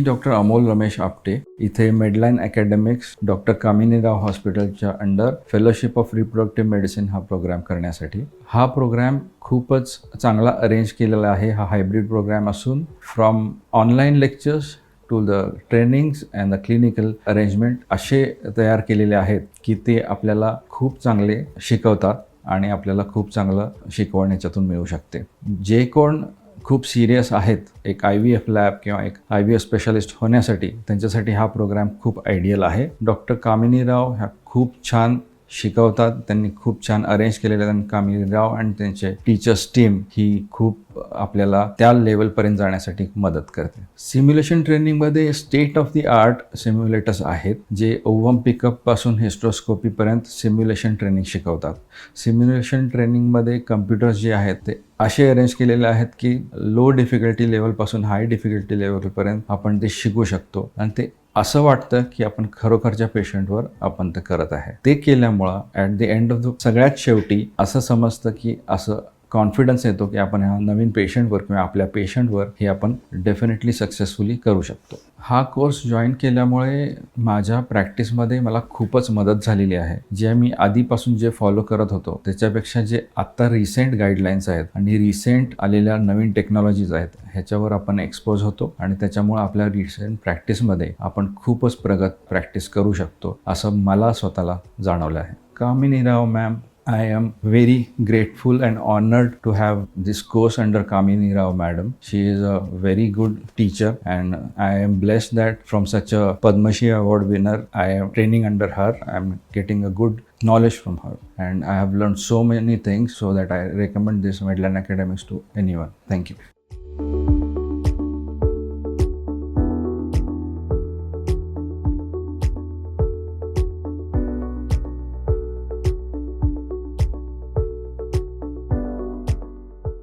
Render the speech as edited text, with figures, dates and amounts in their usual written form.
Doctor Amol Ramesh Apte इथे मेडलाईन academics doctor Kamini Rao हॉस्पिटलच्या under fellowship of reproductive medicine हा प्रोग्राम करण्यासाठी. हा प्रोग्राम खूपच चांगला अरेंज केलेला आहे. हा हायब्रिड प्रोग्राम असून from online lectures to the trainings and the clinical arrangement असे तयार केलेले आहेत की ते आपल्याला खूप चांगले शिकवतात आणि आपल्याला खूप चांगलं शिकवण याच्यातून मिळू शकते. जे कोण खूप सिरियस आहेत एक IVF लॅब किंवा एक IVF स्पेशालिस्ट होण्यासाठी, त्यांच्यासाठी हा प्रोग्राम खूप आयडियल आहे. डॉक्टर कामिनीराव ह्या खूप छान शिकवतात. त्यांनी खूप छान अरेंज केलेलं आहे. कामिनीराव आणि त्यांचे टीचर्स टीम ही खूप आपल्याला त्या लेवलपर्यंत जाण्यासाठी मदत करते. सिम्युलेशन ट्रेनिंगमध्ये state of the art simulators आहेत जे ओव्हम पिकअपपासून हिस्ट्रोस्कोपीपर्यंत सिम्युलेशन ट्रेनिंग शिकवतात. सिम्युलेशन ट्रेनिंगमध्ये कम्प्युटर्स जे आहेत ते असे अरेंज केलेले आहेत की लो डिफिकल्टी लेवलपासून हाय डिफिकल्टी लेवलपर्यंत आपण ते शिकू शकतो आणि ते असं वाटतं की आपण खरोखरच्या पेशंटवर आपण ते करत आहे. ते केल्यामुळं at the end of the सगळ्यात शेवटी असं समजतं की असं कॉन्फिडन्स येतो की आपण ह्या नवीन पेशंटवर किंवा आपल्या पेशंटवर हे आपण डेफिनेटली सक्सेसफुली करू शकतो. हा कोर्स जॉईन केल्यामुळे माझ्या प्रॅक्टिसमध्ये मला खूपच मदत झालेली आहे. जे मी आधीपासून जे फॉलो करत होतो त्याच्यापेक्षा जे आत्ता रिसेंट गाईडलाईन्स आहेत आणि रिसेंट आलेल्या नवीन टेक्नॉलॉजीज आहेत ह्याच्यावर आपण एक्सपोज होतो आणि त्याच्यामुळे आपल्या रिसेंट प्रॅक्टिसमध्ये आपण खूपच प्रगत प्रॅक्टिस करू शकतो असं मला स्वतःला जाणवलं आहे. कामिनीराव ma'am, I am very grateful and honored to have this course under Kamini Rao madam. She is a very good teacher and I am blessed that from such a Padma Shri award winner I am training under her. I am getting a good knowledge from her and I have learned so many things, so that I recommend this Medline Academics to anyone. Thank you.